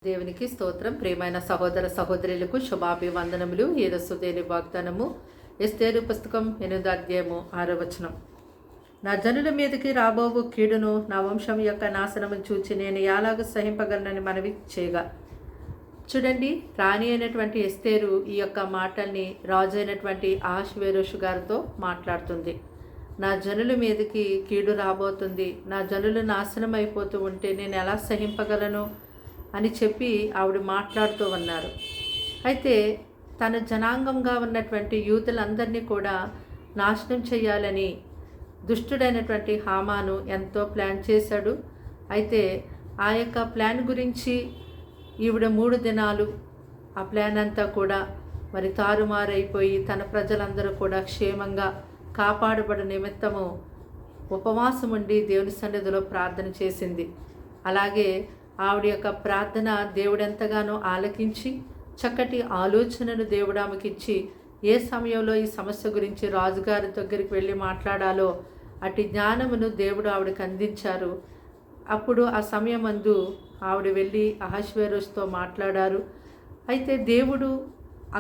దేవునికి స్తోత్రం. ప్రియమైన సహోదర సహోదరులకు శుభాభివందనములు. ఈరోజు దేని వాగ్దానము ఎస్తేరు పుస్తకం 8వ అధ్యాయము 6వ వచనం. నా జనుల మీదకి రాబోవు కీడును నా వంశం యొక్క నాశనము చూచి నేను ఎలాగ సహింపగలనని మనవి చేయగా. చూడండి, రాణి అయినటువంటి ఎస్తేరు ఈ యొక్క మాటల్ని రాజు అయినటువంటి అహష్వేరోషు గారితో మాట్లాడుతుంది. నా జనుల మీదకి కీడు రాబోతుంది, నా జనులు నాశనం అయిపోతూ ఉంటే నేను ఎలా సహింపగలను అని చెప్పి ఆవిడ మాట్లాడుతూ ఉన్నారు. అయితే తన జనాంగంగా ఉన్నటువంటి యూతులందరినీ కూడా నాశనం చేయాలని దుష్టుడైనటువంటి హామాను ఎంతో ప్లాన్ చేశాడు. అయితే ఆ యొక్క ప్లాన్ గురించి ఈవిడ 3 దినాలు ఆ ప్లాన్ అంతా కూడా మరి తారుమారైపోయి తన ప్రజలందరూ కూడా క్షేమంగా కాపాడబడ నిమిత్తము ఉపవాసం ఉండి దేవుని సన్నిధిలో ప్రార్థన చేసింది. అలాగే ఆవిడ యొక్క ప్రార్థన దేవుడెంతగానో ఆలకించి చక్కటి ఆలోచనను దేవుడు ఆమెకిచ్చి ఏ సమయంలో ఈ సమస్య గురించి రాజుగారి దగ్గరికి వెళ్ళి మాట్లాడాలో అటు జ్ఞానమును దేవుడు ఆవిడకి అందించారు. అప్పుడు ఆ సమయమందు ఆవిడ వెళ్ళి అహష్వేరోషుతో మాట్లాడారు. అయితే దేవుడు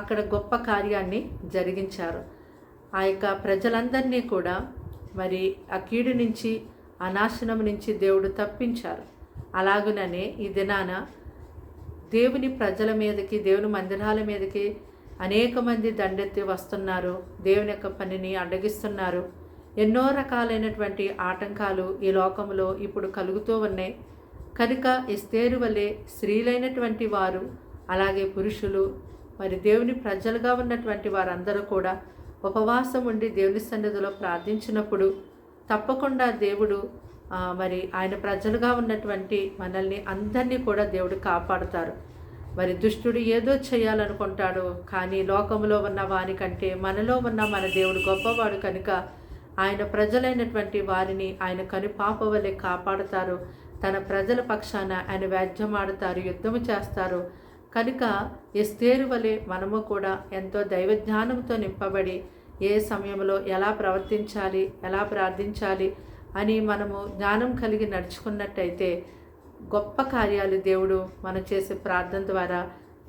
అక్కడ గొప్ప కార్యాన్ని జరిగించారు. ఆ యొక్క ప్రజలందరినీ కూడా మరి ఆ కీడు నుంచి ఆ నాశనం నుంచి దేవుడు తప్పించారు. అలాగుననే ఈ దినాన దేవుని ప్రజల మీదకి, దేవుని మందిరాల మీదకి అనేక మంది దండెత్తి వస్తున్నారు. దేవుని యొక్క పనిని అడ్డగిస్తున్నారు. ఎన్నో రకాలైనటువంటి ఆటంకాలు ఈ లోకంలో ఇప్పుడు కలుగుతూ ఉన్నాయి. కనుక ఎస్తేరు వలె స్త్రీలైనటువంటి వారు, అలాగే పురుషులు, మరి దేవుని ప్రజలుగా ఉన్నటువంటి వారందరూ కూడా ఉపవాసం ఉండి దేవుని సన్నిధిలో ప్రార్థించినప్పుడు తప్పకుండా దేవుడు మరి ఆయన ప్రజలుగా ఉన్నటువంటి మనల్ని అందరినీ కూడా దేవుడు కాపాడుతారు. మరి దుష్టుడు ఏదో చేయాలనుకుంటాడు, కానీ లోకంలో ఉన్న వానికంటే మనలో ఉన్న మన దేవుడు గొప్పవాడు కనుక ఆయన ప్రజలైనటువంటి వారిని ఆయన కనుపాప వలె కాపాడుతారు. తన ప్రజల పక్షాన ఆయన వ్యాజ్యమాడుతారు, యుద్ధము చేస్తారు. కనుక ఎస్తేరు వలె మనము కూడా ఎంతో దైవజ్ఞానంతో నింపబడి ఏ సమయంలో ఎలా ప్రవర్తించాలి, ఎలా ప్రార్థించాలి అని మనము జ్ఞానం కలిగి నడుచుకున్నట్టయితే గొప్ప కార్యాలు దేవుడు మనం చేసే ప్రార్థన ద్వారా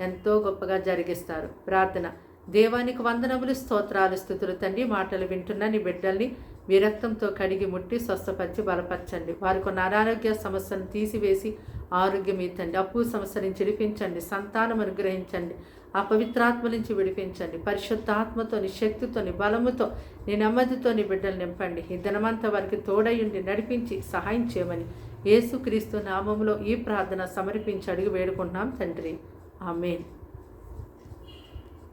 ఎంతో గొప్పగా జరిగిస్తారు. ప్రార్థన. దేవానికి వందనములు, స్తోత్రాలు, స్తుతులు తండ్రి. మాటలు వింటున్న నీ బిడ్డల్ని మీ రక్తంతో కడిగి ముట్టి స్వస్థపరిచి బలపరచండి. వారికి ఉన్న అనారోగ్య సమస్యను తీసివేసి ఆరోగ్యం ఇవ్వండి. అప్పు సమస్య నుంచి విడిపించండి. సంతానం అనుగ్రహించండి. ఆ పవిత్రాత్మ నుంచి విడిపించండి. పరిశుద్ధాత్మతోని, శక్తితోని, బలముతో, నీ నెమ్మదితోని బిడ్డలు నింపండి. ఈ దినమంతా వారికి తోడయుండి నడిపించి సహాయం చేయమని యేసుక్రీస్తు నామములో ఈ ప్రార్థన సమర్పించి అడిగి వేడుకుంటున్నాం తండ్రి. ఆమేన్.